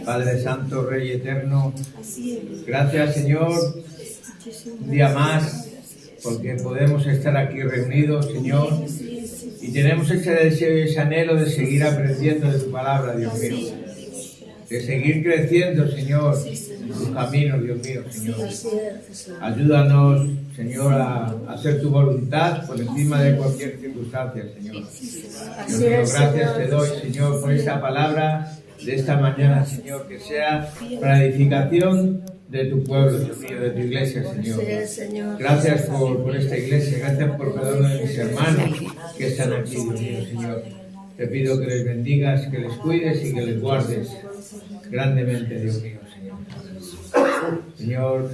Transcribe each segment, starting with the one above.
Padre Santo, Rey Eterno, gracias, Señor, un día más, porque podemos estar aquí reunidos, Señor, y tenemos ese deseo y ese anhelo de seguir aprendiendo de tu palabra, Dios mío, de seguir creciendo, Señor, en tus caminos, Dios mío, Señor. Ayúdanos, Señor, a hacer tu voluntad por encima de cualquier circunstancia, Señor. Dios mío, gracias te doy, Señor, por esta palabra de esta mañana, Señor, que sea para edificación de tu pueblo, Dios mío, de tu iglesia, Señor. Gracias por esta iglesia, gracias por cada uno de mis hermanos que están aquí, Dios mío, Señor. Te pido que les bendigas, que les cuides y que les guardes grandemente, Dios mío, Señor. Señor,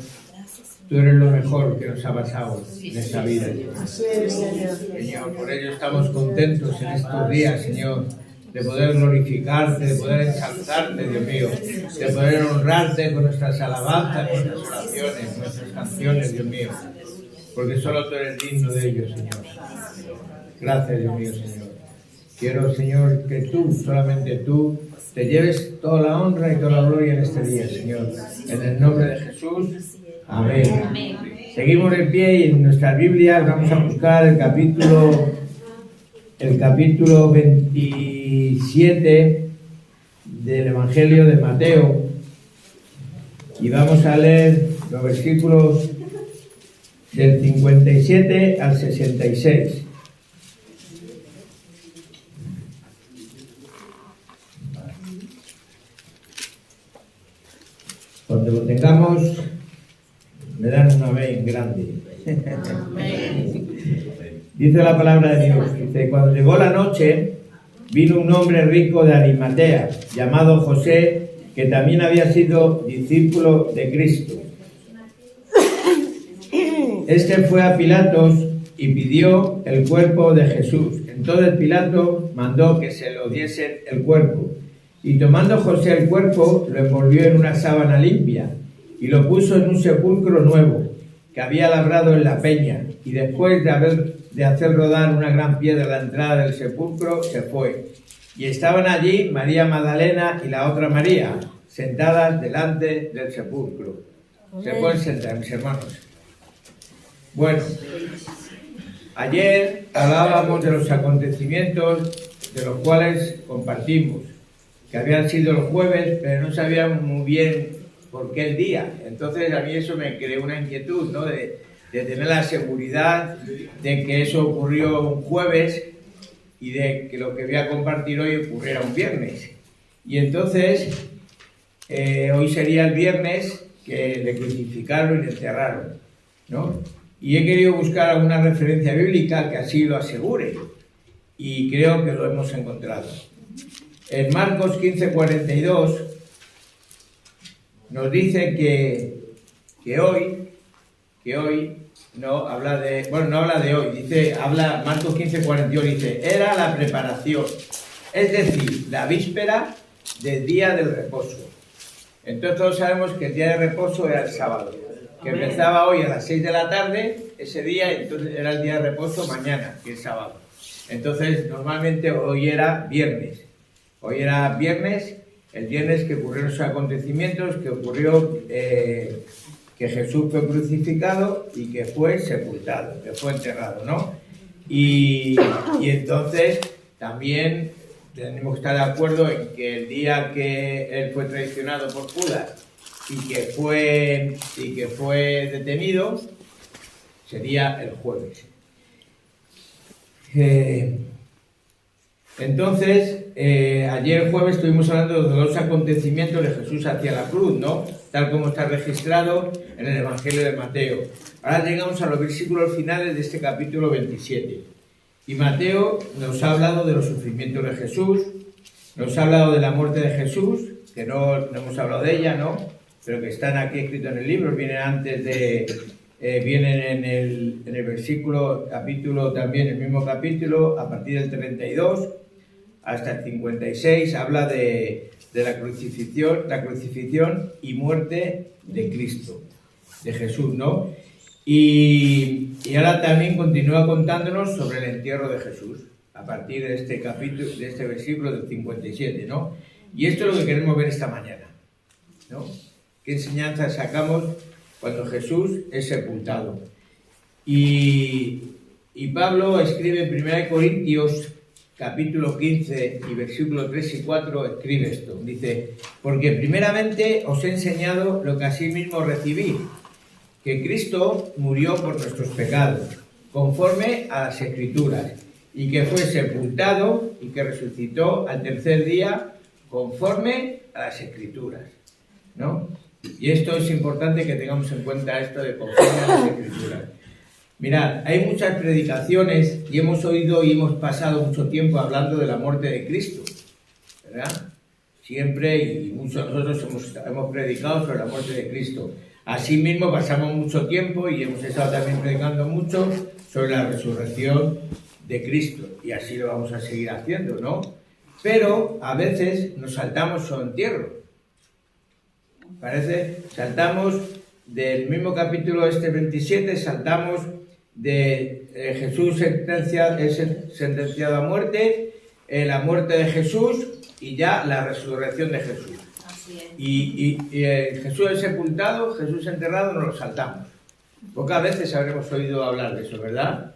tú eres lo mejor que nos ha pasado en esta vida, Señor. Por ello estamos contentos en estos días, Señor, de poder glorificarte, de poder ensalzarte, Dios mío, de poder honrarte con nuestras alabanzas, con nuestras oraciones, con nuestras canciones, Dios mío, porque solo tú eres digno de ello, Señor. Gracias, Dios mío, Señor. Quiero, Señor, que tú, solamente tú, te lleves toda la honra y toda la gloria en este día, Señor. En el nombre de Jesús. Amén. Seguimos en pie y en nuestras Biblias vamos a buscar el capítulo 27 del Evangelio de Mateo y vamos a leer los versículos del 57 al 66. Cuando lo tengamos, me dan un amén grande. Dice la palabra de Dios, dice, cuando llegó la noche, vino un hombre rico de Arimatea, llamado José, que también había sido discípulo de Cristo. Este fue a Pilatos y pidió el cuerpo de Jesús. Entonces Pilato mandó que se lo diesen el cuerpo. Y tomando José el cuerpo, lo envolvió en una sábana limpia y lo puso en un sepulcro nuevo que había labrado en la peña. Y después de hacer rodar una gran piedra a la entrada del sepulcro, se fue. Y estaban allí María Magdalena y la otra María, sentadas delante del sepulcro. Se pueden sentar, mis hermanos. Bueno, ayer hablábamos de los acontecimientos de los cuales compartimos, que habían sido los jueves, pero no sabíamos muy bien por qué el día. Entonces a mí eso me creó una inquietud, ¿no? De tener la seguridad de que eso ocurrió un jueves y de que lo que voy a compartir hoy ocurriera un viernes. Y entonces, hoy sería el viernes que le crucificaron y le enterraron, ¿no? Y he querido buscar alguna referencia bíblica que así lo asegure, y creo que lo hemos encontrado. En Marcos 15:42 nos dice que hoy no habla de, bueno, no habla de hoy, habla Marcos 15:42, dice, era la preparación, es decir, la víspera del día del reposo. Entonces todos sabemos que el día de reposo era el sábado, que empezaba hoy a las 6 de la tarde, ese día, entonces era el día de reposo mañana, que es sábado. Entonces normalmente hoy era viernes. Hoy era viernes, el viernes que ocurrieron esos acontecimientos, que ocurrió que Jesús fue crucificado y que fue sepultado, que fue enterrado, ¿no? Y entonces también tenemos que estar de acuerdo en que el día que él fue traicionado por Judas y que fue detenido sería el jueves. Entonces, ayer jueves estuvimos hablando de los acontecimientos de Jesús hacia la cruz, ¿no? Tal como está registrado en el Evangelio de Mateo. Ahora llegamos a los versículos finales de este capítulo 27. Y Mateo nos ha hablado de los sufrimientos de Jesús, nos ha hablado de la muerte de Jesús, que no hemos hablado de ella, ¿no? Pero que están aquí escritos en el libro, vienen en el versículo, capítulo también, el mismo capítulo, a partir del 32 hasta el 56, habla de la crucifixión y muerte de Cristo, de Jesús, ¿no? Y ahora también continúa contándonos sobre el entierro de Jesús, a partir de este capítulo, de este versículo del 57, ¿no? Y esto es lo que queremos ver esta mañana. ¿no? ¿Qué enseñanza sacamos cuando Jesús es sepultado? Y Pablo escribe en 1 Corintios capítulo 15 y versículos 3 y 4, escribe esto. Dice, porque primeramente os he enseñado lo que asimismo recibí, que Cristo murió por nuestros pecados, conforme a las Escrituras, y que fue sepultado y que resucitó al tercer día, conforme a las Escrituras, ¿no? Y esto es importante que tengamos en cuenta esto de conforme a las Escrituras. Mirad, hay muchas predicaciones y hemos oído y hemos pasado mucho tiempo hablando de la muerte de Cristo, ¿verdad? Siempre, y muchos de nosotros hemos predicado sobre la muerte de Cristo. Asimismo, pasamos mucho tiempo y hemos estado también predicando mucho sobre la resurrección de Cristo, y así lo vamos a seguir haciendo, ¿no? Pero a veces nos saltamos su entierro. Parece, saltamos del mismo capítulo 27, saltamos de Jesús sentenciado a muerte, la muerte de Jesús y ya la resurrección de Jesús. Así es. Y Jesús es sepultado, Jesús enterrado, nos lo saltamos. Pocas veces habremos oído hablar de eso, ¿verdad?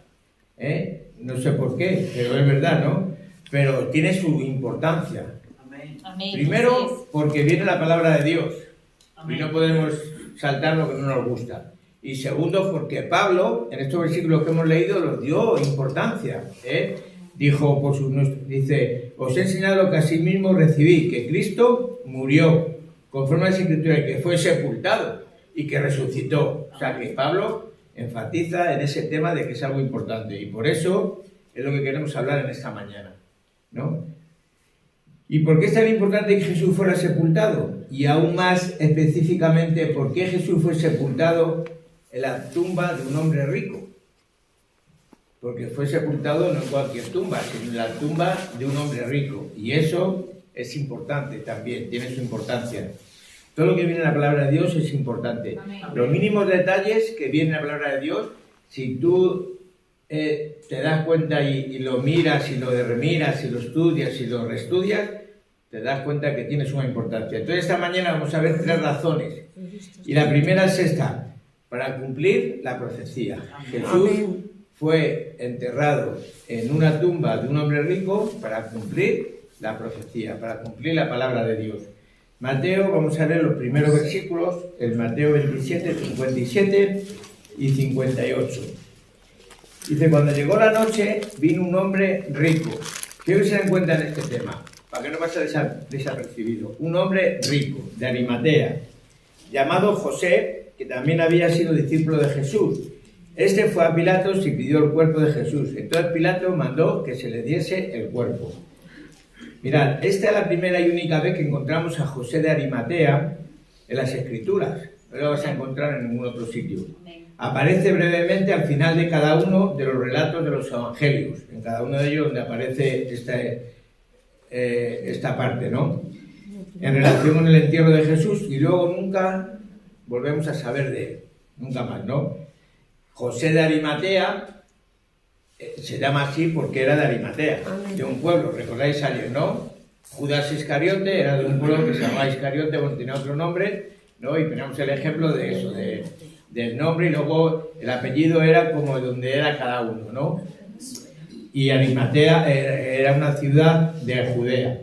No sé por qué, pero es verdad, ¿no? Pero tiene su importancia. Amén. Primero, porque viene la palabra de Dios. Amén. Y no podemos saltar lo que no nos gusta. Y segundo, porque Pablo, en estos versículos que hemos leído, los dio importancia. Dijo, dice, os he enseñado lo que asimismo recibí, que Cristo murió, conforme a las Escrituras, que fue sepultado y que resucitó. O sea, que Pablo enfatiza en ese tema de que es algo importante. Y por eso es lo que queremos hablar en esta mañana, ¿no? ¿Y por qué es tan importante que Jesús fuera sepultado? Y aún más específicamente, ¿por qué Jesús fue sepultado en la tumba de un hombre rico? Porque fue sepultado no en cualquier tumba, sino en la tumba de un hombre rico. Y eso es importante también, tiene su importancia. Todo lo que viene en la palabra de Dios es importante. Amén. Los mínimos detalles que viene en la palabra de Dios, si tú te das cuenta y lo miras y lo remiras y lo estudias y lo reestudias, te das cuenta que tiene suma importancia. Entonces esta mañana vamos a ver 3 razones. Y la primera es esta, para cumplir la profecía. Jesús fue enterrado en una tumba de un hombre rico para cumplir la profecía, para cumplir la palabra de Dios. Mateo, vamos a leer los primeros versículos, el Mateo 27, 57 y 58. Dice, cuando llegó la noche, vino un hombre rico. Quiero que se den cuenta en este tema, para que no pase desapercibido. Un hombre rico, de Arimatea, llamado José, que también había sido discípulo de Jesús. Este fue a Pilatos y pidió el cuerpo de Jesús. Entonces Pilato mandó que se le diese el cuerpo. Mirad, esta es la primera y única vez que encontramos a José de Arimatea en las Escrituras. No lo vas a encontrar en ningún otro sitio. Aparece brevemente al final de cada uno de los relatos de los evangelios. En cada uno de ellos donde aparece esta parte, ¿no? En relación con el entierro de Jesús, y luego nunca volvemos a saber de él. Nunca más, ¿no? José de Arimatea se llama así porque era de Arimatea, de un pueblo, recordáis ayer, ¿no? Judas Iscariote era de un pueblo que se llamaba Iscariote, bueno, tenía otro nombre, ¿no? Y tenemos el ejemplo de eso, del nombre, y luego el apellido era como de donde era cada uno, ¿no? Y Arimatea era una ciudad de Judea.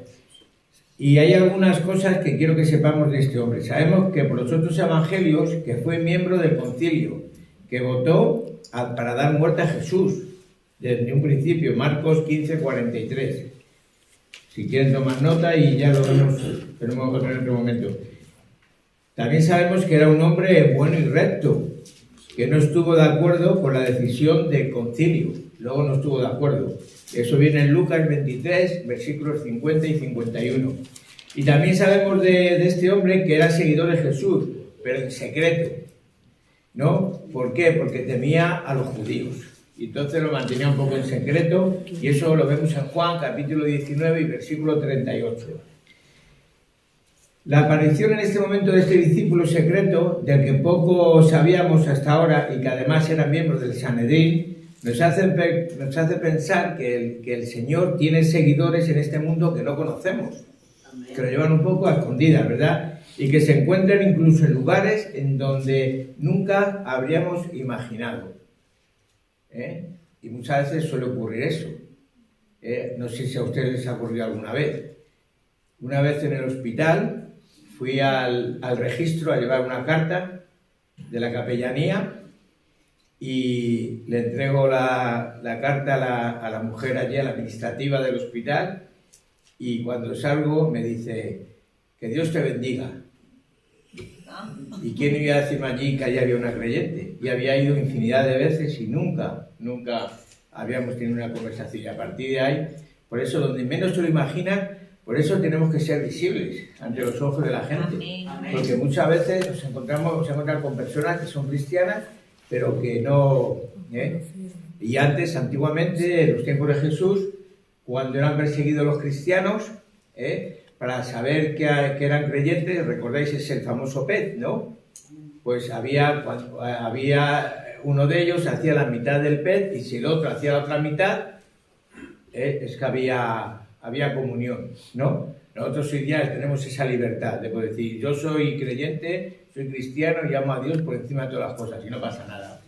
Y hay algunas cosas que quiero que sepamos de este hombre. Sabemos que por los otros evangelios que fue miembro del concilio, que votó para dar muerte a Jesús desde un principio, Marcos 15, 43. Si quieren tomar nota y ya lo vemos, pero vamos a poner en otro momento. También sabemos que era un hombre bueno y recto, que no estuvo de acuerdo con la decisión del concilio, luego no estuvo de acuerdo. Eso viene en Lucas 23, versículos 50 y 51. Y también sabemos de este hombre que era seguidor de Jesús, pero en secreto, ¿no? ¿Por qué? Porque temía a los judíos. Y entonces lo mantenía un poco en secreto, y eso lo vemos en Juan, capítulo 19 y versículo 38. La aparición en este momento de este discípulo secreto, del que poco sabíamos hasta ahora y que además era miembro del Sanedrín, nos hace pensar que el Señor tiene seguidores en este mundo que no conocemos, que lo llevan un poco a escondidas, ¿verdad? y que se encuentran incluso en lugares en donde nunca habríamos imaginado. Y muchas veces suele ocurrir eso. No sé si a ustedes les ha ocurrido alguna vez. Una vez en el hospital fui al registro a llevar una carta de la capellanía y le entrego la carta a la mujer allí, a la administrativa del hospital, y cuando salgo me dice: que Dios te bendiga. ¿Y quién iba a decirme allí que allí había una creyente? Y había ido infinidad de veces y nunca habíamos tenido una conversación. Y a partir de ahí, por eso, donde menos se lo imaginan, por eso tenemos que ser visibles ante los ojos de la gente. Amén. Porque muchas veces nos encontramos con personas que son cristianas, pero que no... Y antes, antiguamente, en los tiempos de Jesús, cuando eran perseguidos los cristianos, para saber que eran creyentes, recordáis, es el famoso pez, ¿no? Pues había uno de ellos hacía la mitad del pez, y si el otro hacía la otra mitad, es que había comunión, ¿no? Nosotros hoy día tenemos esa libertad de poder decir: yo soy creyente, soy cristiano y amo a Dios por encima de todas las cosas, y no pasa nada,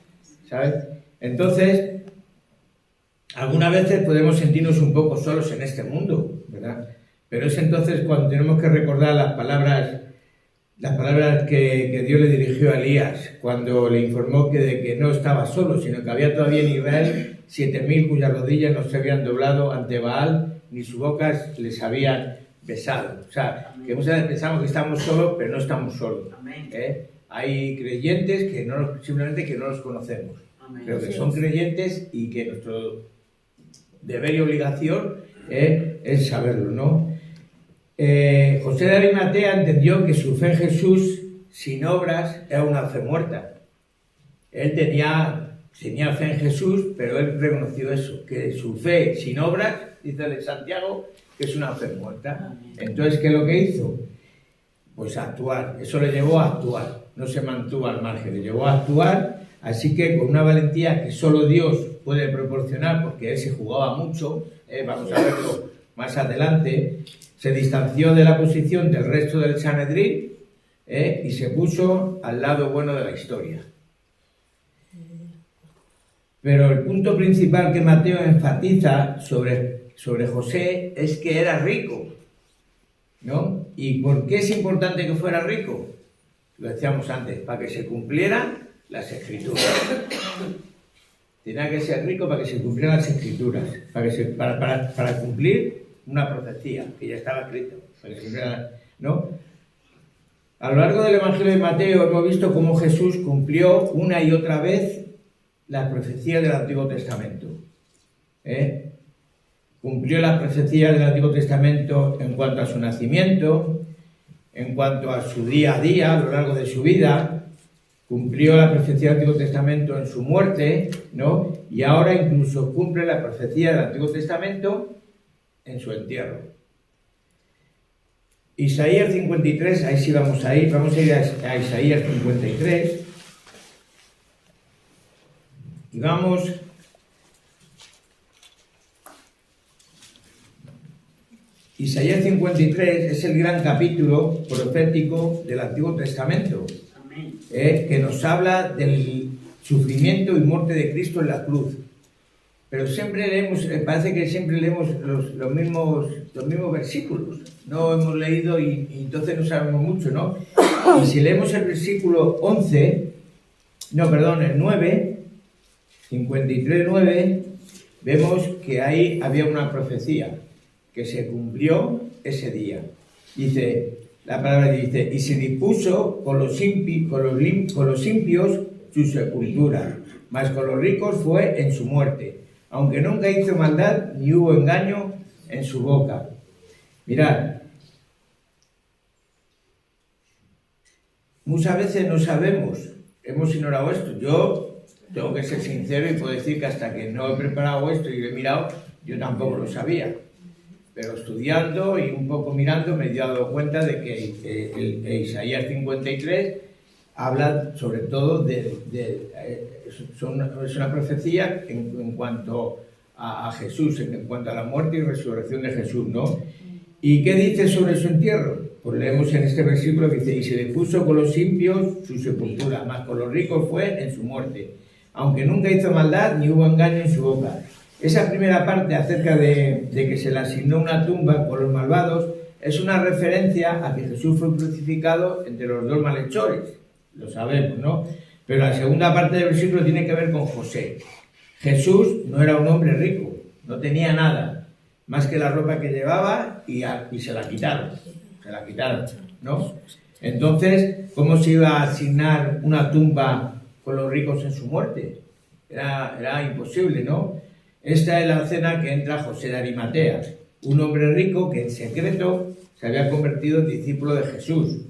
¿sabes? Entonces, algunas veces podemos sentirnos un poco solos en este mundo, ¿verdad? Pero es entonces cuando tenemos que recordar las palabras que Dios le dirigió a Elías, cuando le informó de que no estaba solo, sino que había todavía en Israel 7.000 cuyas rodillas no se habían doblado ante Baal, ni sus bocas les habían besado. O sea, que muchas veces pensamos que estamos solos, pero no estamos solos. Hay creyentes que simplemente que no los conocemos, pero que son creyentes y que nuestro deber y obligación es saberlo, ¿no? José de Arimatea entendió que su fe en Jesús sin obras era una fe muerta. Él tenía fe en Jesús, pero él reconoció eso, que su fe sin obras, dice el Santiago, que es una fe muerta. Entonces, ¿qué es lo que hizo? Pues actuar. Eso le llevó a actuar. No se mantuvo al margen, le llevó a actuar. Así que con una valentía que solo Dios puede proporcionar, porque él se jugaba mucho, vamos a verlo más adelante, se distanció de la posición del resto del Sanedrín y se puso al lado bueno de la historia. Pero el punto principal que Mateo enfatiza sobre José es que era rico, ¿no? ¿Y por qué es importante que fuera rico? Lo decíamos antes, para que se cumplieran las Escrituras. Tenía que ser rico para que se cumplieran las Escrituras, para cumplir una profecía que ya estaba escrita, ¿no? A lo largo del Evangelio de Mateo hemos visto cómo Jesús cumplió una y otra vez las profecías del Antiguo Testamento. Cumplió las profecías del Antiguo Testamento en cuanto a su nacimiento, en cuanto a su día a día, a lo largo de su vida. Cumplió la profecía del Antiguo Testamento en su muerte, ¿no? Y ahora incluso cumple la profecía del Antiguo Testamento en su entierro. Isaías 53, ahí sí vamos a ir a Isaías 53 y vamos Isaías 53 es el gran capítulo profético del Antiguo Testamento, que nos habla del sufrimiento y muerte de Cristo en la cruz. Pero siempre leemos, parece que siempre leemos los mismos versículos. No hemos leído y entonces no sabemos mucho, ¿no? Y si leemos el versículo el 9, 53:9, vemos que ahí había una profecía que se cumplió ese día. Dice, la palabra dice: y se dispuso con los impios su sepultura, mas con los ricos fue en su muerte, aunque nunca hizo maldad ni hubo engaño en su boca. Mirad, muchas veces no sabemos, hemos ignorado esto. Yo tengo que ser sincero y puedo decir que hasta que no he preparado esto y lo he mirado, yo tampoco lo sabía. Pero estudiando y un poco mirando me he dado cuenta de que el Isaías 53 habla sobre todo es una profecía en cuanto a Jesús, en cuanto a la muerte y resurrección de Jesús, ¿no? ¿Y qué dice sobre su entierro? pues leemos en este versículo que dice: y se le puso con los impios su sepultura, mas con los ricos fue en su muerte, aunque nunca hizo maldad ni hubo engaño en su boca. Esa primera parte acerca de que se le asignó una tumba con los malvados es una referencia a que Jesús fue crucificado entre los dos malhechores, lo sabemos, ¿no? Pero la segunda parte del versículo tiene que ver con José. Jesús no era un hombre rico, no tenía nada, más que la ropa que llevaba y se la quitaron, ¿no? Entonces, ¿cómo se iba a asignar una tumba con los ricos en su muerte? Era imposible, ¿no? Esta es la escena que entra José de Arimatea, un hombre rico que en secreto se había convertido en discípulo de Jesús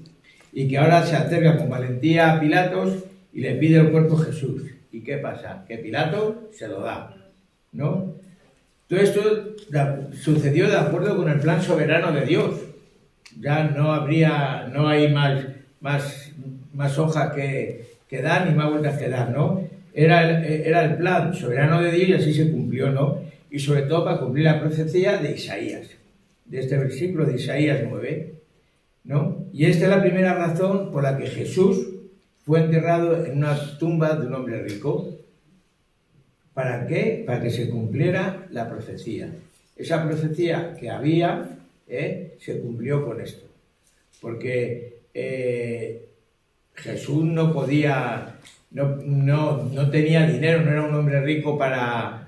y que ahora se acerca con valentía a Pilatos y le pide el cuerpo de Jesús. ¿Y qué pasa? Que Pilato se lo da, ¿no? Todo esto sucedió de acuerdo con el plan soberano de Dios. Ya no hay más hojas que dar ni más vueltas que dar, ¿no? Era el plan soberano de Dios y así se cumplió, ¿no? Y sobre todo para cumplir la profecía de Isaías, de este versículo de Isaías 9, ¿no? Y esta es la primera razón por la que Jesús fue enterrado en una tumba de un hombre rico. ¿Para qué? Para que se cumpliera la profecía. Esa profecía que había se cumplió con esto. Porque Jesús no podía, no tenía dinero, no era un hombre rico para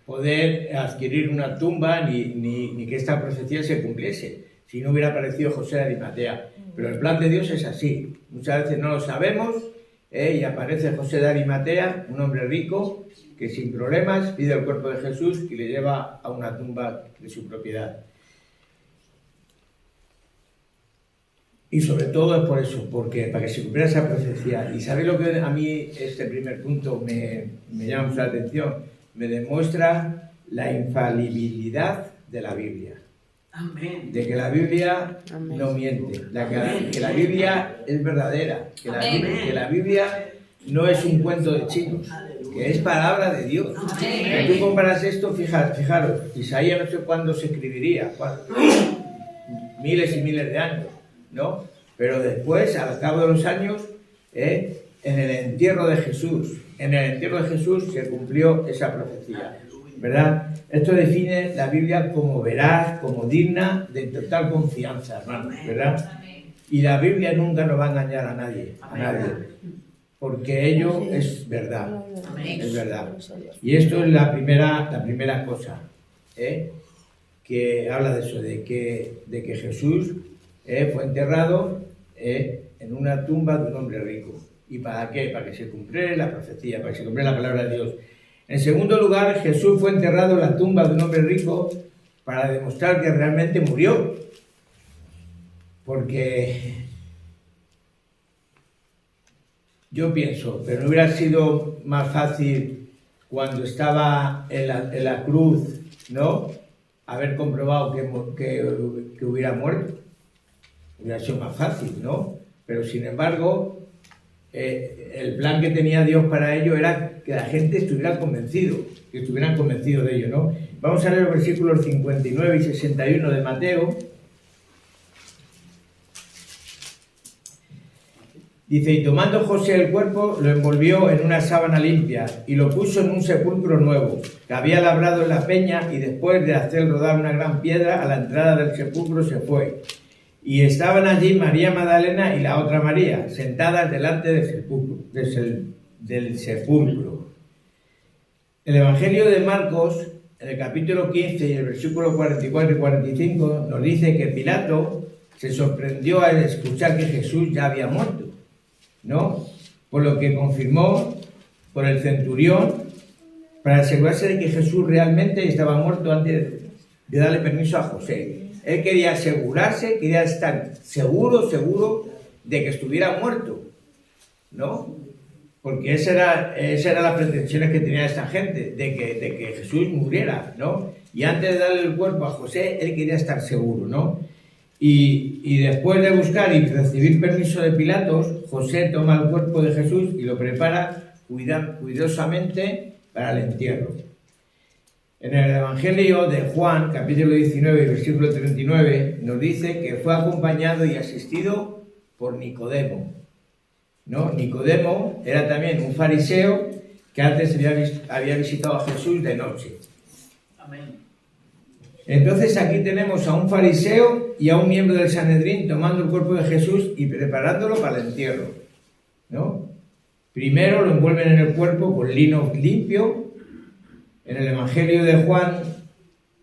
poder adquirir una tumba ni que esta profecía se cumpliese, si no hubiera aparecido José de Arimatea. Pero el plan de Dios es así. Muchas veces no lo sabemos y aparece José de Arimatea, un hombre rico que sin problemas pide el cuerpo de Jesús y le lleva a una tumba de su propiedad. Y sobre todo es por eso, porque para que se cumpliera esa profecía. ¿Y sabéis lo que a mí este primer punto me llama mucho la atención? Me demuestra la infalibilidad de la Biblia. Amén. De que la Biblia no miente, que la Biblia es verdadera, que la Biblia no es un cuento de chinos, que es palabra de Dios. Si tú comparas esto, fijaros, Isaías no sé cuándo se escribiría, miles y miles de años, ¿no? Pero después, al cabo de los años, en el entierro de Jesús se cumplió esa profecía, ¿verdad? Esto define la Biblia como veraz, como digna de total confianza, hermanos, ¿verdad? Y la Biblia nunca nos va a engañar a nadie, porque ello es verdad, es verdad. Y esto es la primera cosa, que habla de eso, de que Jesús fue enterrado en una tumba de un hombre rico. ¿Y para qué? Para que se cumpliera la profecía, para que se cumpliera la palabra de Dios. En segundo lugar, Jesús fue enterrado en la tumba de un hombre rico para demostrar que realmente murió. Porque yo pienso, pero no hubiera sido más fácil cuando estaba en la cruz, ¿no? Haber comprobado que hubiera muerto. Hubiera sido más fácil, ¿no? Pero sin embargo, el plan que tenía Dios para ello era que la gente estuvieran convencidos de ello, ¿no? Vamos a leer los versículos 59 y 61 de Mateo. Dice: y tomando José el cuerpo, lo envolvió en una sábana limpia y lo puso en un sepulcro nuevo, que había labrado en la peña, y después de hacer rodar una gran piedra, a la entrada del sepulcro se fue. Y estaban allí María Magdalena y la otra María, sentadas delante del sepulcro. El Evangelio de Marcos, en el capítulo 15 y el versículo 44 y 45, nos dice que Pilato se sorprendió al escuchar que Jesús ya había muerto, ¿no? Por lo que confirmó por el centurión para asegurarse de que Jesús realmente estaba muerto antes de darle permiso a José. Él quería asegurarse, quería estar seguro de que estuviera muerto, ¿no? Porque esa eran las pretensiones que tenía esta gente, de que Jesús muriera, ¿no? Y antes de darle el cuerpo a José, él quería estar seguro, ¿no? Y después de buscar y recibir permiso de Pilatos, José toma el cuerpo de Jesús y lo prepara cuidadosamente para el entierro. En el Evangelio de Juan, capítulo 19, versículo 39, nos dice que fue acompañado y asistido por Nicodemo, ¿no? Nicodemo era también un fariseo que antes había visitado a Jesús de noche. Amén. Entonces aquí tenemos a un fariseo y a un miembro del Sanedrín tomando el cuerpo de Jesús y preparándolo para el entierro, ¿no? Primero lo envuelven en el cuerpo con lino limpio. En el Evangelio de Juan,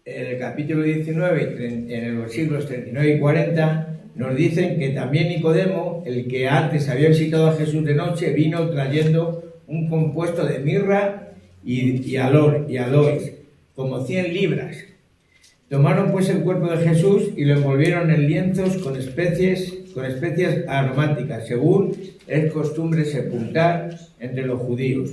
en el capítulo 19, en el versículos 39 y 40, nos dicen que también Nicodemo, el que antes había visitado a Jesús de noche, vino trayendo un compuesto de mirra y aloes, como 100 libras. Tomaron pues el cuerpo de Jesús y lo envolvieron en lienzos con especias aromáticas, según es costumbre sepultar entre los judíos.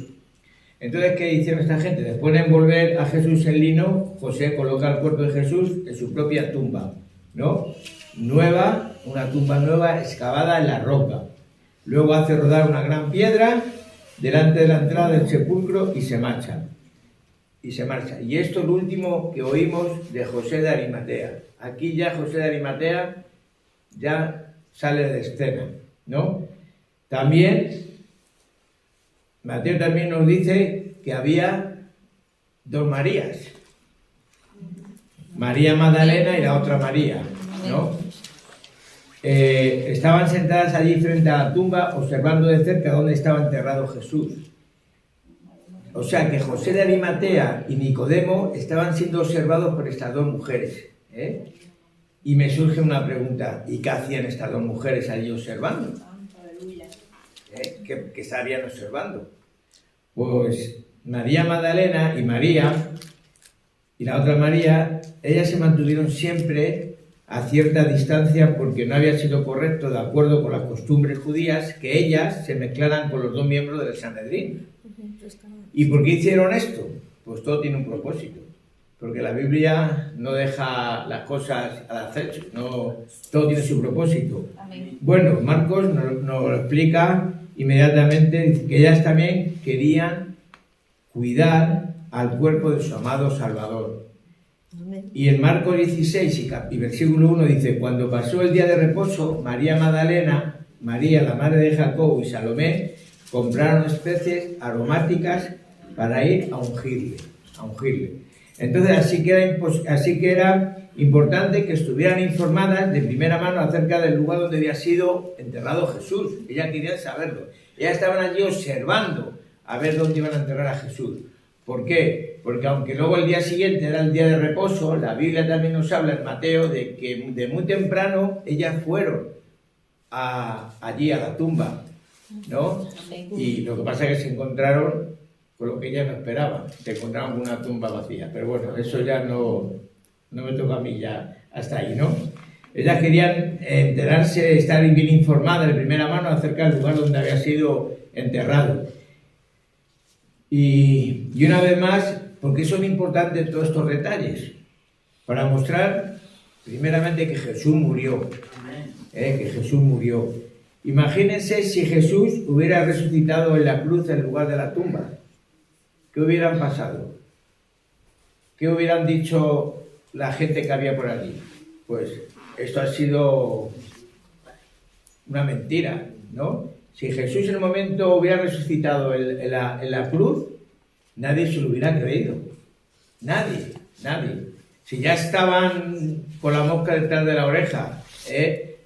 Entonces, ¿qué hicieron esta gente? Después de envolver a Jesús en lino, José coloca el cuerpo de Jesús en su propia tumba, ¿no? Nueva, una tumba nueva excavada en la roca. Luego hace rodar una gran piedra delante de la entrada del sepulcro y se marcha. Y esto es lo último que oímos de José de Arimatea. Aquí ya José de Arimatea ya sale de escena, ¿no? También Mateo también nos dice que había dos Marías, María Magdalena y la otra María, ¿no? Estaban sentadas allí frente a la tumba observando de cerca dónde estaba enterrado Jesús. O sea que José de Arimatea y Nicodemo estaban siendo observados por estas dos mujeres, ¿eh? Y me surge una pregunta, ¿y qué hacían estas dos mujeres allí observando? ¿Qué estarían observando? Pues María Magdalena y María y la otra María, ellas se mantuvieron siempre a cierta distancia porque no había sido correcto, de acuerdo con las costumbres judías, que ellas se mezclaran con los dos miembros del Sanedrín. ¿Y por qué hicieron esto? Pues todo tiene un propósito. Porque la Biblia no deja las cosas al acecho, no, todo tiene su propósito. Amén. Bueno, Marcos nos lo explica inmediatamente, dice que ellas también querían cuidar al cuerpo de su amado Salvador. Amén. Y en Marcos 16 y versículo 1 dice, cuando pasó el día de reposo, María Magdalena, María la madre de Jacobo y Salomé compraron especies aromáticas para ir a ungirle. Entonces así que era importante que estuvieran informadas de primera mano acerca del lugar donde había sido enterrado Jesús. Ellas querían saberlo. Ellas estaban allí observando a ver dónde iban a enterrar a Jesús. ¿Por qué? Porque aunque luego el día siguiente era el día de reposo, la Biblia también nos habla en Mateo de que de muy temprano ellas fueron allí a la tumba, ¿no? Y lo que pasa es que se encontraron con lo que ellas no esperaban, se encontraron una tumba vacía. Pero bueno, eso ya no me toca a mí ya hasta ahí, ¿no? Ellas querían enterarse, estar bien informadas de primera mano acerca del lugar donde había sido enterrado. Y una vez más, ¿por qué son importantes todos estos detalles? Para mostrar, primeramente, que Jesús murió. Que Jesús murió. Imagínense si Jesús hubiera resucitado en la cruz en lugar de la tumba. ¿Qué hubieran pasado? ¿Qué hubieran dicho la gente que había por allí? Pues esto ha sido una mentira, ¿no? Si Jesús en el momento hubiera resucitado en la cruz, nadie se lo hubiera creído. Nadie. Si ya estaban con la mosca detrás de la oreja,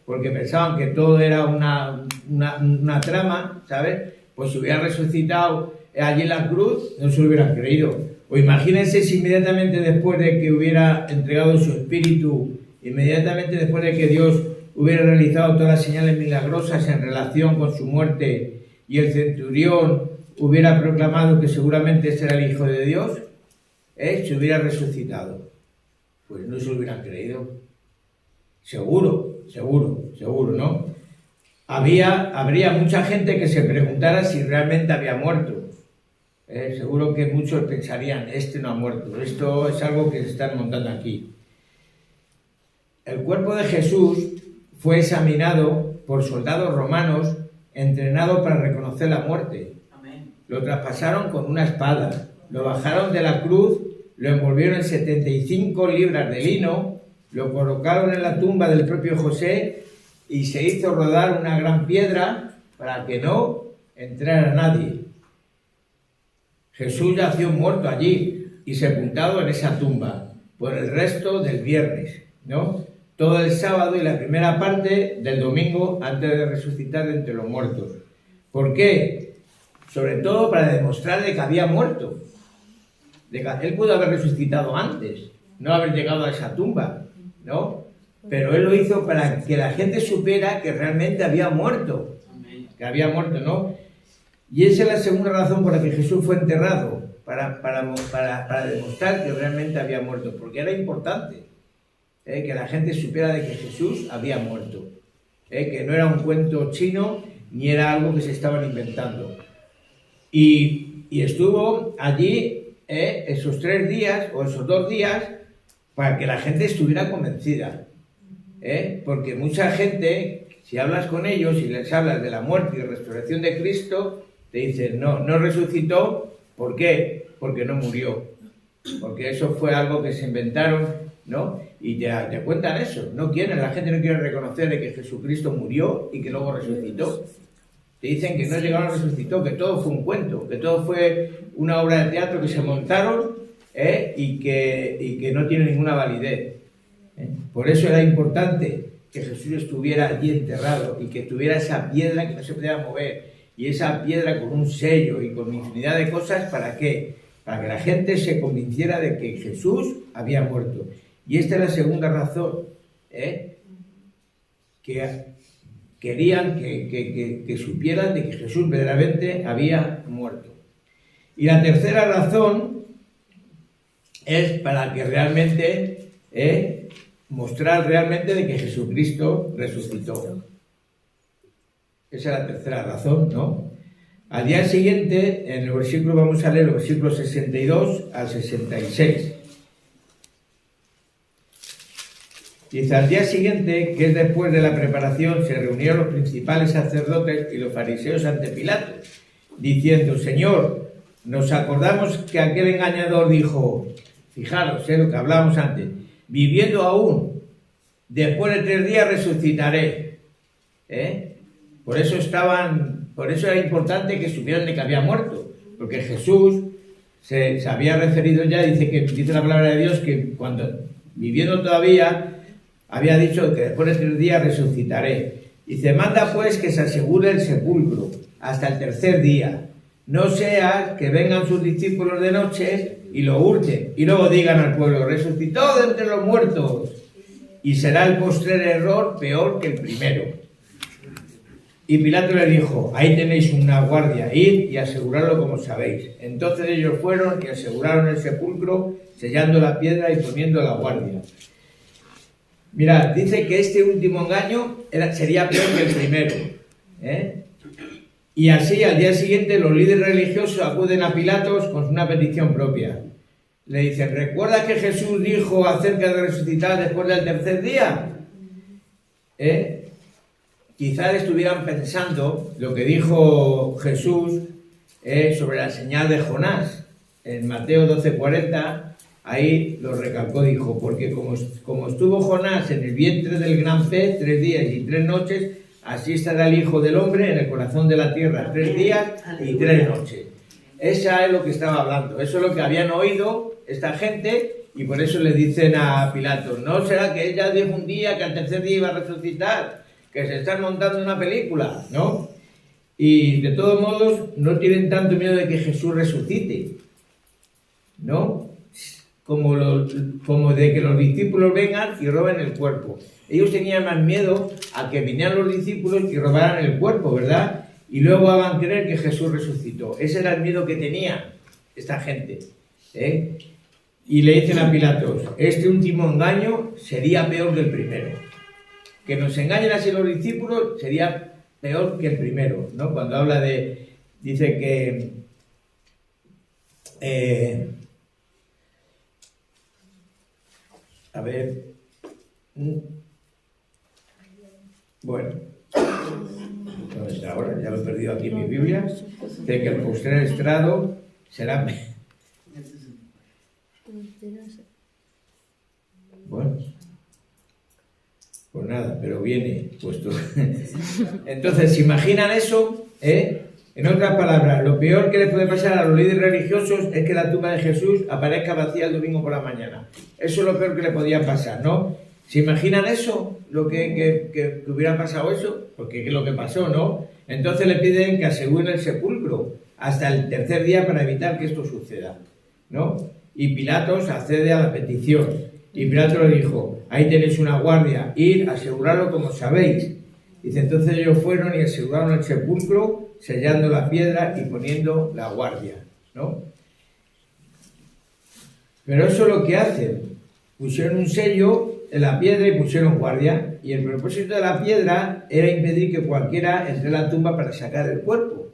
porque pensaban que todo era una trama, ¿sabes? Pues si hubiera resucitado allí en la cruz, no se lo hubieran creído. O imagínense si inmediatamente después de que hubiera entregado su espíritu, inmediatamente después de que Dios hubiera realizado todas las señales milagrosas en relación con su muerte y el centurión hubiera proclamado que seguramente ese era el Hijo de Dios, se hubiera resucitado. Pues no se lo hubieran creído. Seguro, ¿no? Habría mucha gente que se preguntara si realmente había muerto. Seguro que muchos pensarían, este no ha muerto. Esto es algo que se está montando aquí. El cuerpo de Jesús fue examinado por soldados romanos entrenados para reconocer la muerte. Amén. Lo traspasaron con una espada, lo bajaron de la cruz lo envolvieron en 75 libras de lino, lo colocaron en la tumba del propio José y se hizo rodar una gran piedra para que no entrara nadie. Jesús yació muerto allí y sepultado en esa tumba por el resto del viernes, ¿no? Todo el sábado y la primera parte del domingo antes de resucitar de entre los muertos. ¿Por qué? Sobre todo para demostrarle que había muerto. Él pudo haber resucitado antes, no haber llegado a esa tumba, ¿no? Pero él lo hizo para que la gente supiera que realmente había muerto, que había muerto, ¿no? Y esa es la segunda razón por la que Jesús fue enterrado, para demostrar que realmente había muerto, porque era importante que la gente supiera de que Jesús había muerto, que no era un cuento chino ni era algo que se estaban inventando. Y estuvo allí esos 3 días o esos 2 días para que la gente estuviera convencida, porque mucha gente, si hablas con ellos y les hablas de la muerte y resurrección de Cristo, te dicen, no resucitó. ¿Por qué? Porque no murió, porque eso fue algo que se inventaron, ¿no? Y te cuentan eso, la gente no quiere reconocer de que Jesucristo murió y que luego resucitó. Te dicen que no llegaron a resucitó, que todo fue un cuento, que todo fue una obra de teatro que se montaron y que no tiene ninguna validez. Por eso era importante que Jesús estuviera allí enterrado y que tuviera esa piedra que no se podía mover y esa piedra con un sello y con infinidad de cosas. ¿Para qué? Para que la gente se convenciera de que Jesús había muerto. Y esta es la segunda razón, que querían que supieran de que Jesús verdaderamente había muerto. Y la tercera razón es para que realmente, mostrar realmente de que Jesucristo resucitó. Esa es la tercera razón, ¿no? Al día siguiente, en el versículo, vamos a leer los versículos 62 al 66. Dice, al día siguiente, que es después de la preparación, se reunieron los principales sacerdotes y los fariseos ante Pilato, diciendo, Señor, nos acordamos que aquel engañador dijo, fijaros, lo que hablábamos antes, viviendo aún, después de 3 días resucitaré. Por eso era importante que supieran de que había muerto, porque Jesús se había referido ya, dice la palabra de Dios que cuando, viviendo todavía, había dicho que después de 3 días resucitaré. Dice, manda pues que se asegure el sepulcro hasta el 3er día. No sea que vengan sus discípulos de noche y lo hurten y luego digan al pueblo, resucitó de entre los muertos. Y será el postrer error peor que el primero. Y Pilato le dijo, ahí tenéis una guardia, id y aseguradlo como sabéis. Entonces ellos fueron y aseguraron el sepulcro, sellando la piedra y poniendo la guardia. Mirad, dice que este último engaño sería peor que el primero. Y así, al día siguiente, los líderes religiosos acuden a Pilatos con una petición propia. Le dicen, ¿recuerdas que Jesús dijo acerca de resucitar después del 3er día? Quizás estuvieran pensando lo que dijo Jesús sobre la señal de Jonás. En Mateo 12:40, ahí lo recalcó, dijo, porque como estuvo Jonás en el vientre del gran pez 3 días y 3 noches, así estará el Hijo del Hombre en el corazón de la tierra 3 días y 3 noches. Esa es lo que estaba hablando, eso es lo que habían oído esta gente, y por eso le dicen a Pilato, ¿no será que ella dijo un día que al 3er día iba a resucitar? Que se están montando una película, ¿no? Y de todos modos no tienen tanto miedo de que Jesús resucite, ¿no? Como de que los discípulos vengan y roben el cuerpo. Ellos tenían más miedo a que vinieran los discípulos y robaran el cuerpo, ¿verdad? Y luego hagan creer que Jesús resucitó. Ese era el miedo que tenía esta gente. Y le dicen a Pilatos, este último engaño sería peor que el primero. Que nos engañen así los discípulos sería peor que el primero, ¿no? Cuando habla dice que a ver, bueno, ¿dónde está ahora? Ya lo he perdido aquí en mi Biblia. De que el postrer estrado será Bueno, pues nada, pero viene puesto. Entonces, ¿se imaginan eso? En otras palabras, lo peor que le puede pasar a los líderes religiosos es que la tumba de Jesús aparezca vacía el domingo por la mañana. Eso es lo peor que le podía pasar, ¿no? ¿Se imaginan eso? Lo que hubiera pasado eso, porque es lo que pasó, ¿no? Entonces le piden que aseguren el sepulcro hasta el tercer día para evitar que esto suceda, ¿no? Y Pilatos accede a la petición. Y Pilato le dijo: ahí tenéis una guardia, ir, asegurarlo como sabéis. Dice: entonces ellos fueron y aseguraron el sepulcro, sellando la piedra y poniendo la guardia, ¿no? Pero eso es lo que hacen. Pusieron un sello en la piedra y pusieron guardia. Y el propósito de la piedra era impedir que cualquiera entre a la tumba para sacar el cuerpo.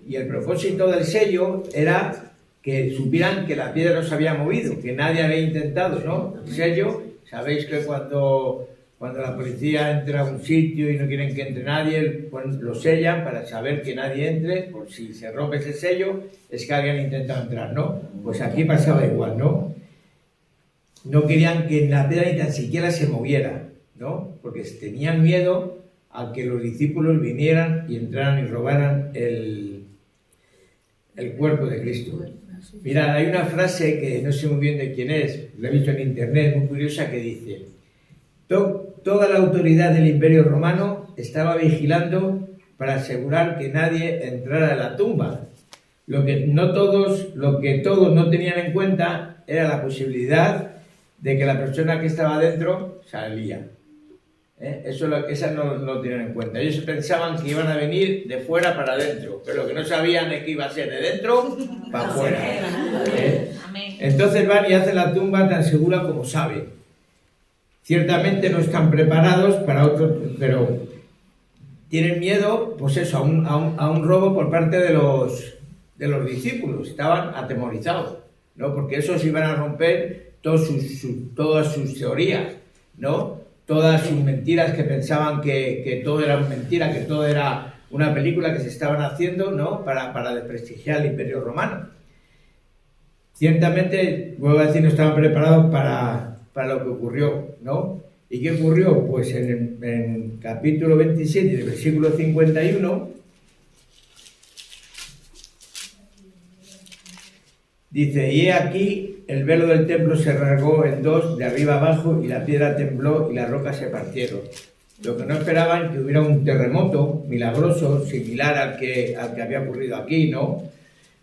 Y el propósito del sello era que supieran que la piedra no se había movido, que nadie había intentado, ¿no? El sello, sabéis que cuando la policía entra a un sitio y no quieren que entre nadie, pues lo sellan para saber que nadie entre. Por si se rompe ese sello, es que alguien ha intentado entrar, ¿no? Pues aquí pasaba igual, ¿no? No querían que la piedra ni tan siquiera se moviera, ¿no? Porque tenían miedo a que los discípulos vinieran y entraran y robaran el cuerpo de Cristo. Mirad, hay una frase que no sé muy bien de quién es, la he visto en internet, muy curiosa, que dice: toda la autoridad del Imperio Romano estaba vigilando para asegurar que nadie entrara a la tumba. Lo que todos no tenían en cuenta era la posibilidad de que la persona que estaba dentro salía. Esa no lo tenían en cuenta. Ellos pensaban que iban a venir de fuera para adentro, pero lo que no sabían es que iba a ser de dentro para afuera. Entonces van y hacen la tumba tan segura como saben. Ciertamente no están preparados para otro, pero tienen miedo, pues eso, a un robo por parte de los discípulos. Estaban atemorizados, ¿no? Porque esos iban a romper todas sus teorías, ¿no? Todas sus mentiras, que pensaban que todo era mentira, que todo era una película que se estaban haciendo, ¿no? Para desprestigiar el Imperio Romano. Ciertamente, vuelvo a decir, no estaban preparados para lo que ocurrió, ¿no? ¿Y qué ocurrió? Pues en capítulo 27, del versículo 51, dice: y he aquí, el velo del templo se rasgó en dos, de arriba abajo, y la piedra tembló y las rocas se partieron. Lo que no esperaban, que hubiera un terremoto milagroso, similar al que había ocurrido aquí, ¿no?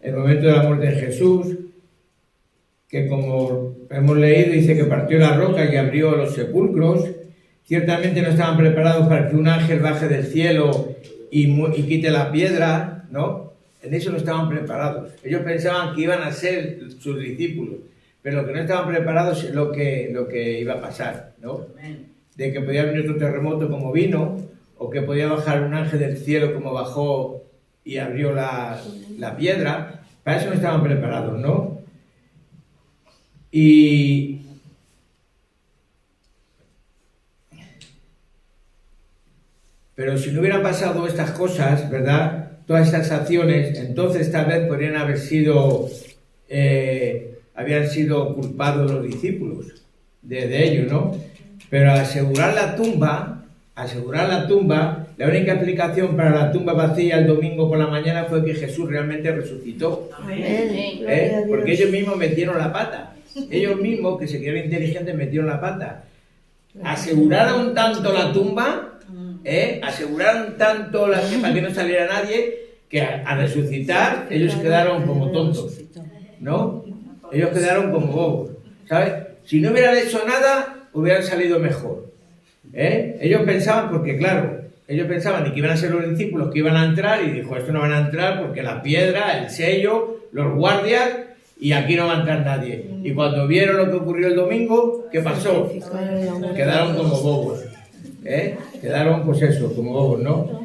El momento de la muerte de Jesús, que como hemos leído, dice que partió la roca y abrió los sepulcros. Ciertamente no estaban preparados para que un ángel baje del cielo y quite la piedra, ¿no? En eso no estaban preparados. Ellos pensaban que iban a ser sus discípulos, pero lo que no estaban preparados es lo que iba a pasar, ¿no? De que podía venir otro terremoto como vino, o que podía bajar un ángel del cielo como bajó y abrió la piedra. Para eso no estaban preparados, ¿no? Pero si no hubieran pasado estas cosas, ¿verdad?, todas estas acciones, entonces tal vez podrían habían sido culpados los discípulos de ello, ¿no? Pero asegurar la tumba, la única explicación para la tumba vacía el domingo por la mañana fue que Jesús realmente resucitó. Porque ellos mismos metieron la pata. Ellos mismos, que se creyeron inteligentes, metieron la pata. Aseguraron tanto la tumba, aseguraron tanto para que no saliera nadie, que al resucitar ellos quedaron como tontos, ¿no? Ellos quedaron como bobos, ¿sabes? Si no hubieran hecho nada, hubieran salido mejor. Ellos pensaban, porque claro, ellos pensaban que iban a ser los discípulos que iban a entrar, y dijo: esto no van a entrar porque la piedra, el sello, los guardias, y aquí no va a entrar nadie. Y cuando vieron lo que ocurrió el domingo, ¿qué pasó? Quedaron como bobos. Quedaron, pues eso, como bobos, ¿no?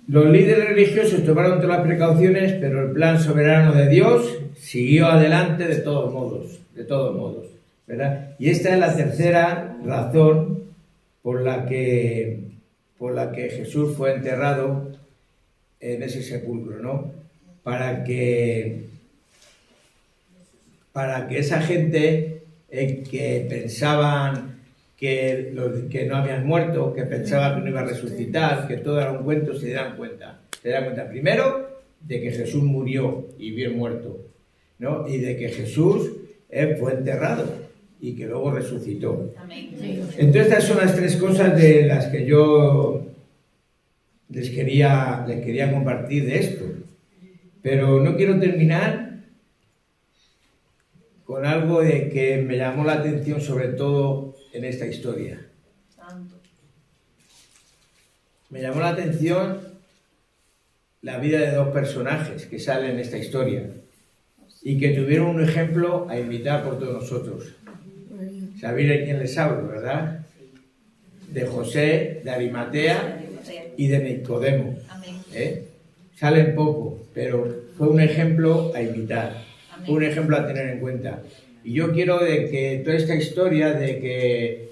Los líderes religiosos tomaron todas las precauciones, pero el plan soberano de Dios siguió adelante de todos modos, ¿verdad? Y esta es la tercera razón por la que Jesús fue enterrado en ese sepulcro, ¿no? Para que para que esa gente que pensaban que no habían muerto, que pensaban que no iba a resucitar, que todo era un cuento, se dieran cuenta. Se dieran cuenta primero de que Jesús murió y bien muerto, ¿no? Y de que Jesús fue enterrado y que luego resucitó. Entonces estas son las tres cosas de las que yo les quería compartir de esto. Pero no quiero terminar con algo de que me llamó la atención, sobre todo en esta historia. Me llamó la atención la vida de dos personajes que salen en esta historia y que tuvieron un ejemplo a imitar por todos nosotros. Sabéis de quién les hablo, ¿verdad? De José, de Arimatea y de Nicodemo. Salen poco, pero fue un ejemplo a imitar, fue un ejemplo a tener en cuenta. Y yo quiero de que toda esta historia que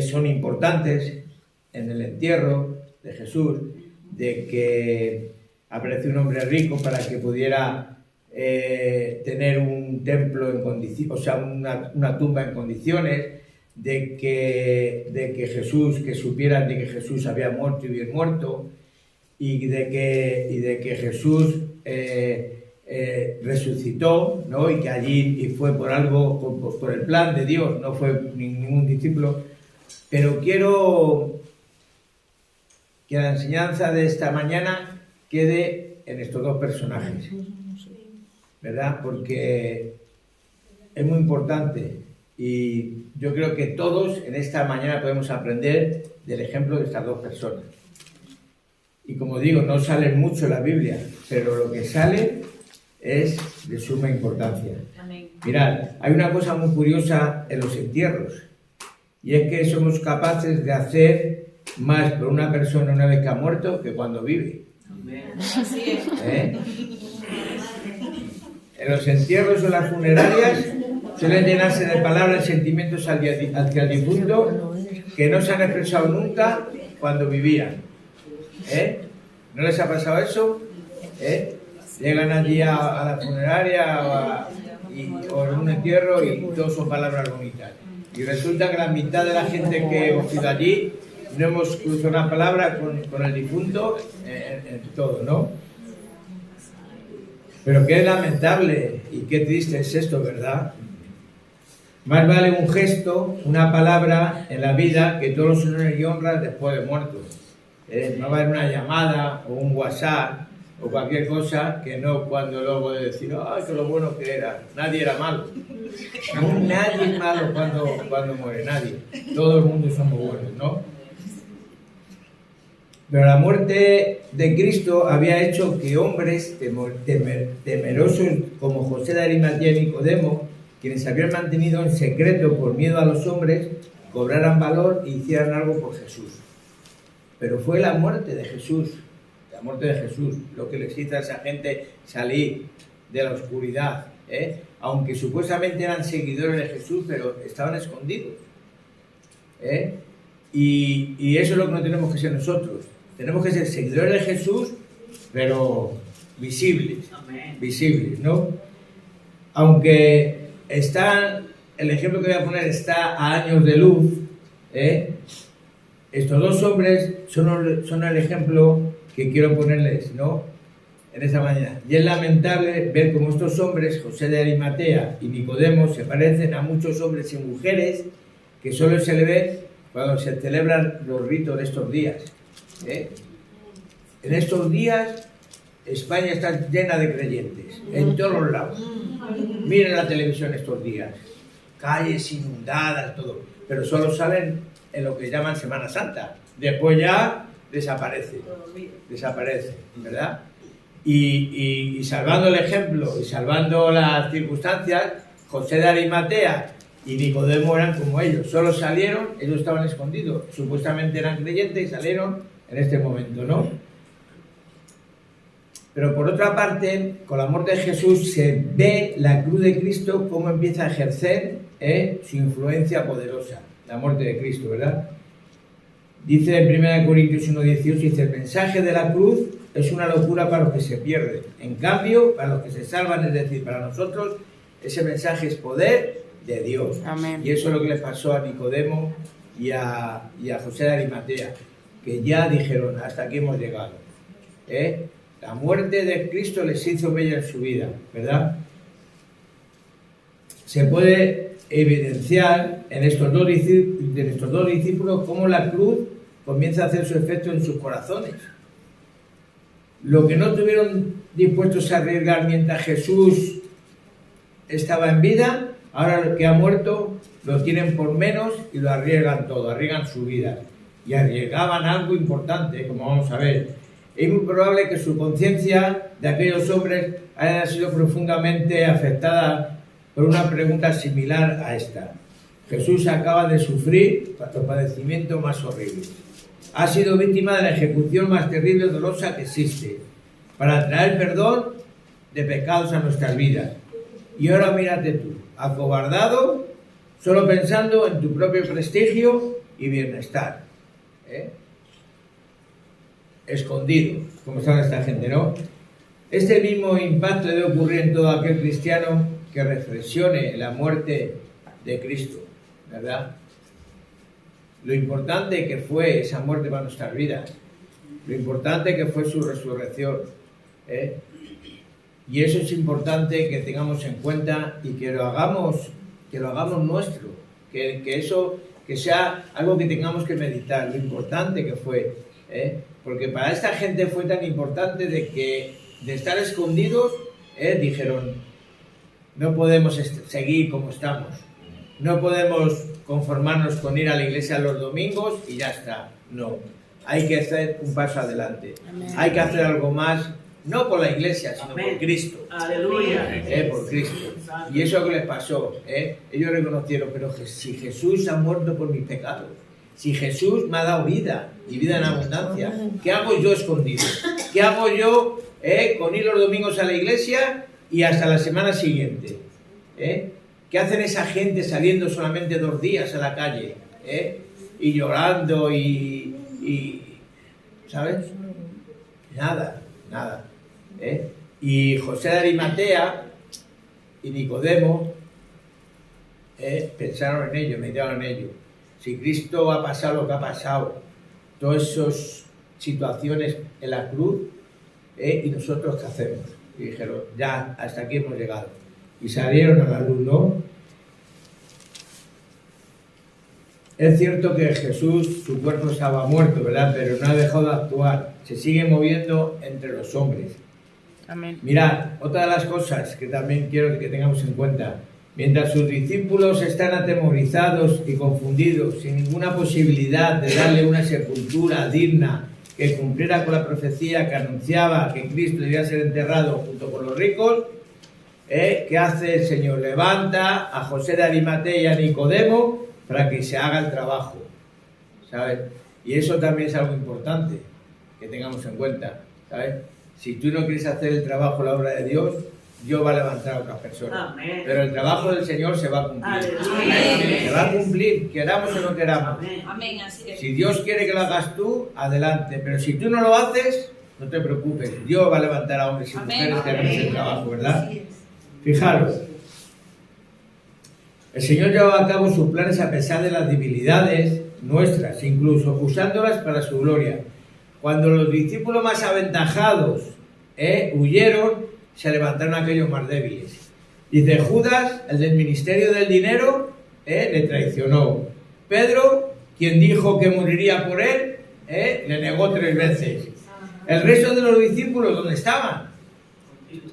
son importantes en el entierro de Jesús, de que aparece un hombre rico para que pudiera tener un templo en condiciones, o sea, una tumba en condiciones, de que Jesús, que supieran de que Jesús había muerto y bien muerto, y de que Jesús resucitó, ¿no? Y que allí fue por algo, por el plan de Dios, no fue ningún discípulo. Pero quiero que la enseñanza de esta mañana quede en estos dos personajes, ¿verdad? Porque es muy importante y yo creo que todos en esta mañana podemos aprender del ejemplo de estas dos personas. Y como digo, no salen mucho en la Biblia, pero lo que sale es de suma importancia. Amén. Mirad, hay una cosa muy curiosa en los entierros, y es que somos capaces de hacer más por una persona una vez que ha muerto que cuando vive. Amén. Así es. En los entierros o las funerarias suelen llenarse de palabras y sentimientos hacia el difunto que no se han expresado nunca cuando vivían. ¿No les ha pasado eso? Llegan allí a la funeraria o en un entierro y todos son palabras bonitas. Y resulta que la mitad de la gente que hemos ido allí no hemos cruzado una palabra con el difunto en todo, ¿no? Pero qué lamentable y qué triste es esto, ¿verdad? Más vale un gesto, una palabra en la vida que todos los honores y honras después de muertos. No va a haber una llamada o un WhatsApp o cualquier cosa que no cuando luego de decir, ¡ay, qué lo bueno que era! Nadie era malo. Nadie es malo cuando muere, nadie. Todo el mundo somos buenos, ¿no? Pero la muerte de Cristo había hecho que hombres temerosos como José de Arimatea y Nicodemo, quienes se habían mantenido en secreto por miedo a los hombres, cobraran valor e hicieran algo por Jesús. Pero fue la muerte de Jesús, lo que les hizo a esa gente salir de la oscuridad, aunque supuestamente eran seguidores de Jesús, pero estaban escondidos. Y eso es lo que no tenemos que ser nosotros. Tenemos que ser seguidores de Jesús, pero visibles, ¿no? Aunque el ejemplo que voy a poner está a años de luz, estos dos hombres son el ejemplo que quiero ponerles, ¿no? En esta mañana. Y es lamentable ver cómo estos hombres, José de Arimatea y Nicodemo, se parecen a muchos hombres y mujeres que solo se le ve cuando se celebran los ritos de estos días. En estos días España está llena de creyentes, en todos los lados. Miren la televisión estos días, calles inundadas, todo, pero solo salen en lo que llaman Semana Santa. Después ya desaparece, ¿verdad? Y salvando el ejemplo y salvando las circunstancias, José de Arimatea y Nicodemo eran como ellos, solo salieron, ellos estaban escondidos, supuestamente eran creyentes y salieron en este momento, ¿no? Pero por otra parte, con la muerte de Jesús se ve la cruz de Cristo cómo empieza a ejercer su influencia poderosa, la muerte de Cristo, ¿verdad? Dice en 1 Corintios 1:18, dice, el mensaje de la cruz es una locura para los que se pierden. En cambio, para los que se salvan, es decir, para nosotros, ese mensaje es poder de Dios. Amén. Y eso es lo que le pasó a Nicodemo y a José de Arimatea, que ya dijeron, hasta aquí hemos llegado. La muerte de Cristo les hizo mella en su vida, ¿verdad? Se puede evidenciar en estos dos discípulos cómo la cruz comienza a hacer su efecto en sus corazones. Lo que no estuvieron dispuestos a arriesgar mientras Jesús estaba en vida, ahora que ha muerto, lo tienen por menos y lo arriesgan todo, arriesgan su vida. Y arriesgaban algo importante, como vamos a ver. Es muy probable que su conciencia de aquellos hombres haya sido profundamente afectada por una pregunta similar a esta. Jesús acaba de sufrir los padecimientos más horribles. Ha sido víctima de la ejecución más terrible y dolorosa que existe, para traer perdón de pecados a nuestras vidas. Y ahora mírate tú, acobardado, solo pensando en tu propio prestigio y bienestar. Escondido, como sabe esta gente, ¿no? Este mismo impacto debe ocurrir en todo aquel cristiano que reflexione en la muerte de Cristo, ¿verdad? Lo importante que fue esa muerte para nuestras vidas, lo importante que fue su resurrección, y eso es importante que tengamos en cuenta y que lo hagamos nuestro, que sea algo que tengamos que meditar, lo importante que fue, porque para esta gente fue tan importante de estar escondidos, dijeron, no podemos seguir como estamos, no podemos conformarnos con ir a la iglesia los domingos y ya está, no, hay que hacer un paso adelante. Amén. Hay que hacer algo más, no por la iglesia, sino Amén. Por Cristo. Aleluya. Por Cristo. Y eso que les pasó, ellos reconocieron, pero si Jesús ha muerto por mis pecados, si Jesús me ha dado vida y vida en abundancia, ¿qué hago yo escondido? ¿Qué hago yo con ir los domingos a la iglesia y hasta la semana siguiente? ¿Qué hacen esa gente saliendo solamente 2 días a la calle? Y llorando y ¿sabes? Nada. Y José de Arimatea y Nicodemo pensaron en ello, meditaron en ello. Si Cristo ha pasado lo que ha pasado, todas esas situaciones en la cruz, ¿y nosotros qué hacemos? Y dijeron, ya, hasta aquí hemos llegado. Y salieron a la luz, ¿no? Es cierto que Jesús, su cuerpo estaba muerto, ¿verdad? Pero no ha dejado de actuar. Se sigue moviendo entre los hombres. Amén. Mirad, otra de las cosas que también quiero que tengamos en cuenta. Mientras sus discípulos están atemorizados y confundidos, sin ninguna posibilidad de darle una sepultura digna que cumpliera con la profecía que anunciaba que Cristo debía ser enterrado junto con los ricos, ¿qué hace el Señor? Levanta a José de Arimatea y a Nicodemo para que se haga el trabajo, ¿sabes? Y eso también es algo importante que tengamos en cuenta, ¿sabes? Si tú no quieres hacer el trabajo, la obra de Dios va a levantar a otras personas. Amén. Pero el trabajo del Señor se va a cumplir. Amén. Se va a cumplir, queramos o no queramos. Amén. Si Dios quiere que lo hagas tú, adelante. Pero si tú no lo haces, no te preocupes. Dios va a levantar a hombres y mujeres que hagan ese trabajo, ¿verdad? Fijaros. El Señor lleva a cabo sus planes a pesar de las debilidades nuestras, incluso usándolas para su gloria. Cuando los discípulos más aventajados huyeron, se levantaron aquellos más débiles. Dice, Judas, el del ministerio del dinero, le traicionó. Pedro, quien dijo que moriría por él, le negó 3 veces. El resto de los discípulos, ¿dónde estaban?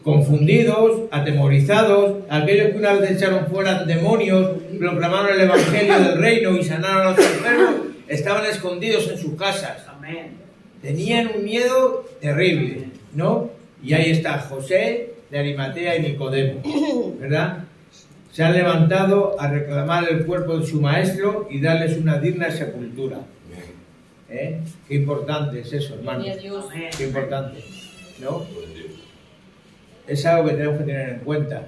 Confundidos, atemorizados, aquellos que una vez echaron fuera demonios, proclamaron el evangelio del reino y sanaron a los enfermos, estaban escondidos en sus casas. Amén. Tenían un miedo terrible, ¿no? Y ahí está José de Arimatea y Nicodemo, ¿verdad? Se han levantado a reclamar el cuerpo de su maestro y darles una digna sepultura. Qué importante es eso, hermano. Qué importante, ¿no? Es algo que tenemos que tener en cuenta.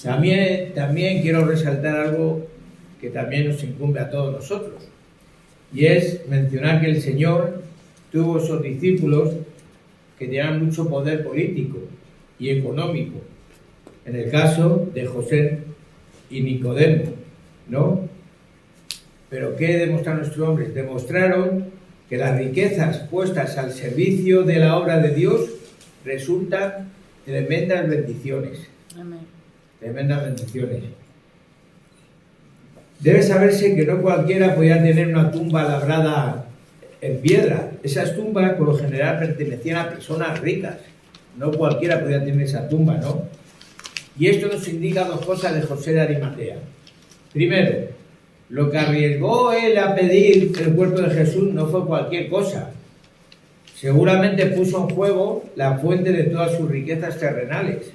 También quiero resaltar algo que también nos incumbe a todos nosotros. Y es mencionar que el Señor tuvo esos discípulos que tenían mucho poder político y económico. En el caso de José y Nicodemo, ¿no? Pero ¿qué demostraron nuestros hombres? Demostraron que las riquezas puestas al servicio de la obra de Dios resultan tremendas bendiciones. Amén. Tremendas bendiciones. Debe saberse que no cualquiera podía tener una tumba labrada en piedra. Esas tumbas por lo general pertenecían a personas ricas. No cualquiera podía tener esa tumba, ¿no? Y esto nos indica dos cosas de José de Arimatea. Primero, lo que arriesgó él a pedir el cuerpo de Jesús no fue cualquier cosa. Seguramente puso en juego la fuente de todas sus riquezas terrenales,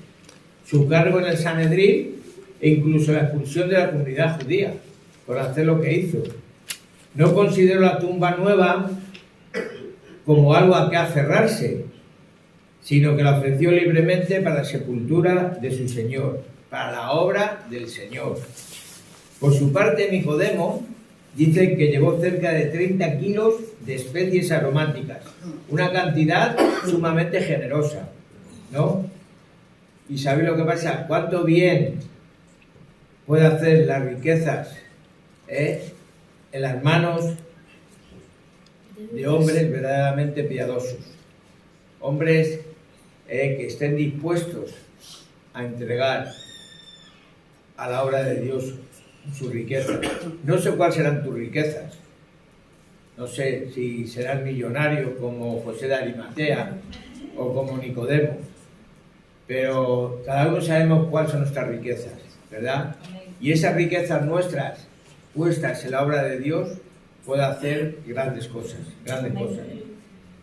su cargo en el Sanedrín e incluso la expulsión de la comunidad judía por hacer lo que hizo. No consideró la tumba nueva como algo a que aferrarse, sino que la ofreció libremente para la sepultura de su Señor, para la obra del Señor. Por su parte, Nicodemo dice que llevó cerca de 30 kilos de especies aromáticas, una cantidad sumamente generosa, ¿no? Y ¿sabéis lo que pasa? ¿Cuánto bien puede hacer las riquezas en las manos de hombres verdaderamente piadosos? Hombres que estén dispuestos a entregar a la obra de Dios sus riquezas. No sé cuáles serán tus riquezas. No sé si serás millonario como José de Arimatea o como Nicodemo. Pero cada uno sabemos cuáles son nuestras riquezas, ¿verdad? Y esas riquezas nuestras, puestas en la obra de Dios, puede hacer grandes cosas, grandes cosas.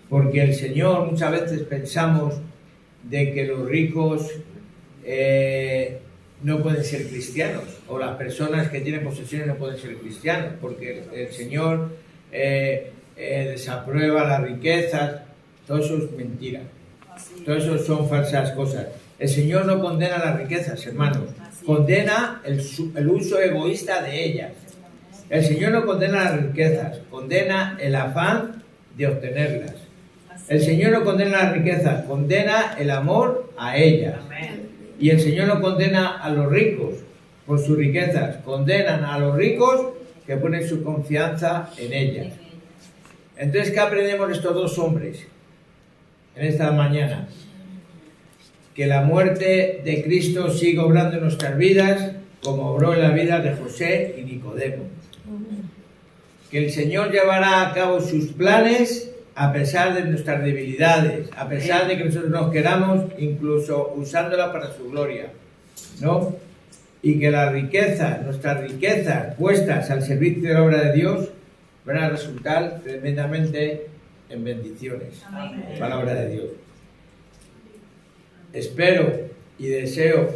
Porque el Señor, muchas veces pensamos de que los ricos no pueden ser cristianos, o las personas que tienen posesiones no pueden ser cristianos, porque el Señor desaprueba las riquezas. Todo eso es mentira. Todo eso son falsas cosas. El Señor no condena las riquezas, hermanos. Condena el uso egoísta de ellas. El Señor no condena las riquezas, condena el afán de obtenerlas. El Señor no condena las riquezas, condena el amor a ellas. Y el Señor no condena a los ricos por sus riquezas, condenan a los ricos que ponen su confianza en ellas. Entonces, ¿qué aprendemos de estos dos hombres en esta mañana? Que la muerte de Cristo sigue obrando en nuestras vidas como obró en la vida de José y Nicodemo. Que el Señor llevará a cabo sus planes a pesar de nuestras debilidades, a pesar de que nosotros nos queramos, incluso usándola para su gloria, ¿no? Y que las riquezas, nuestras riquezas puestas al servicio de la obra de Dios, van a resultar tremendamente en bendiciones para la obra de Dios. Espero y deseo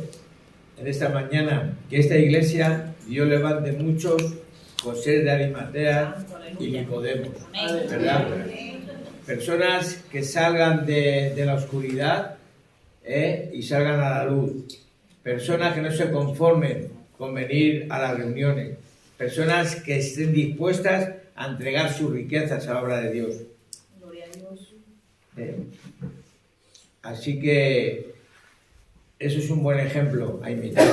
en esta mañana que esta iglesia Dios levante muchos José de Arimatea y Nicodemo, ¿verdad? Personas que salgan de la oscuridad y salgan a la luz. Personas que no se conformen con venir a las reuniones. Personas que estén dispuestas a entregar sus riquezas a la obra de Dios. Gloria a Dios. Así que eso es un buen ejemplo a imitar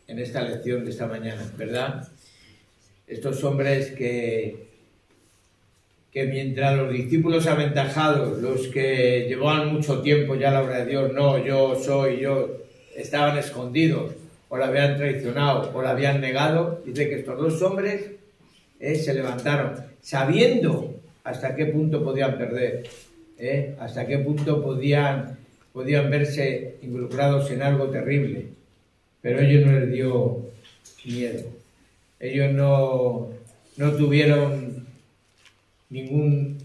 en esta lección de esta mañana, ¿verdad? Estos hombres que mientras los discípulos aventajados, los que llevaban mucho tiempo ya a la obra de Dios, no, yo, estaban escondidos, o la habían traicionado, o la habían negado, dice que estos dos hombres se levantaron, sabiendo hasta qué punto podían perder, hasta qué punto podían verse involucrados en algo terrible, pero ellos no les dio miedo, ellos no tuvieron ningún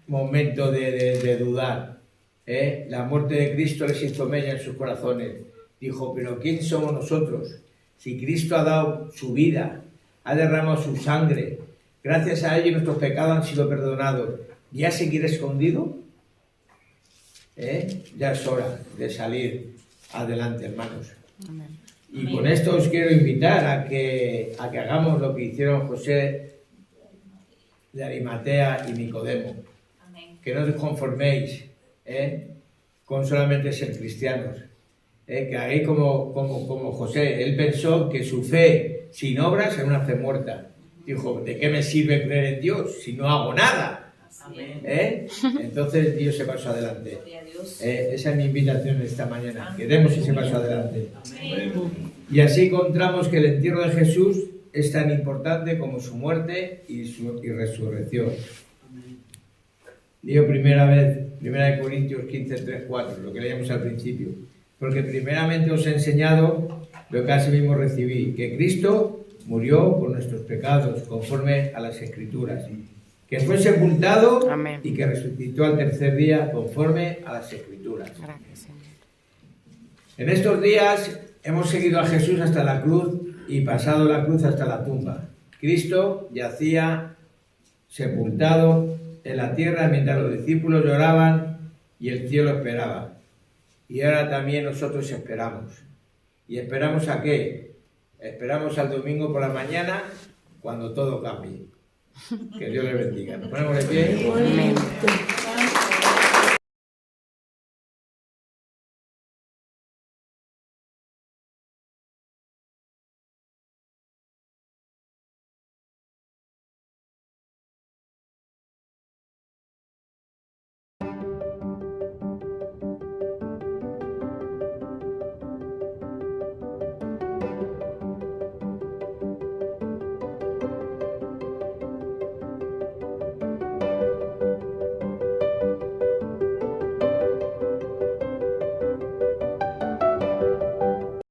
momento de dudar. La muerte de Cristo les hizo mella en sus corazones. Dijo, pero ¿quién somos nosotros? Si Cristo ha dado su vida, ha derramado su sangre, gracias a ello nuestros pecados han sido perdonados, ¿ya seguir escondido? Ya es hora de salir adelante, hermanos. Y con esto os quiero invitar a que hagamos lo que hicieron José de Arimatea y Nicodemo. Que no os conforméis con solamente ser cristianos. Que hagáis como José. Él pensó que su fe sin obras era una fe muerta. Dijo, ¿de qué me sirve creer en Dios si no hago nada? Entonces Dios se pasó adelante. Esa es mi invitación esta mañana. Que demos ese paso adelante. Y así encontramos que el entierro de Jesús es tan importante como su muerte y resurrección. Digo Primera Corintios 15, 3, 4, lo que leíamos al principio. Porque primeramente os he enseñado lo que asimismo recibí, que Cristo murió por nuestros pecados, conforme a las Escrituras, que fue sepultado y que resucitó al tercer día, conforme a las Escrituras. En estos días hemos seguido a Jesús hasta la cruz y pasado la cruz hasta la tumba. Cristo yacía sepultado en la tierra mientras los discípulos lloraban y el cielo esperaba. Y ahora también nosotros esperamos. ¿Y esperamos a qué? Esperamos al domingo por la mañana, cuando todo cambie. Que Dios les bendiga. Nos ponemos de pie.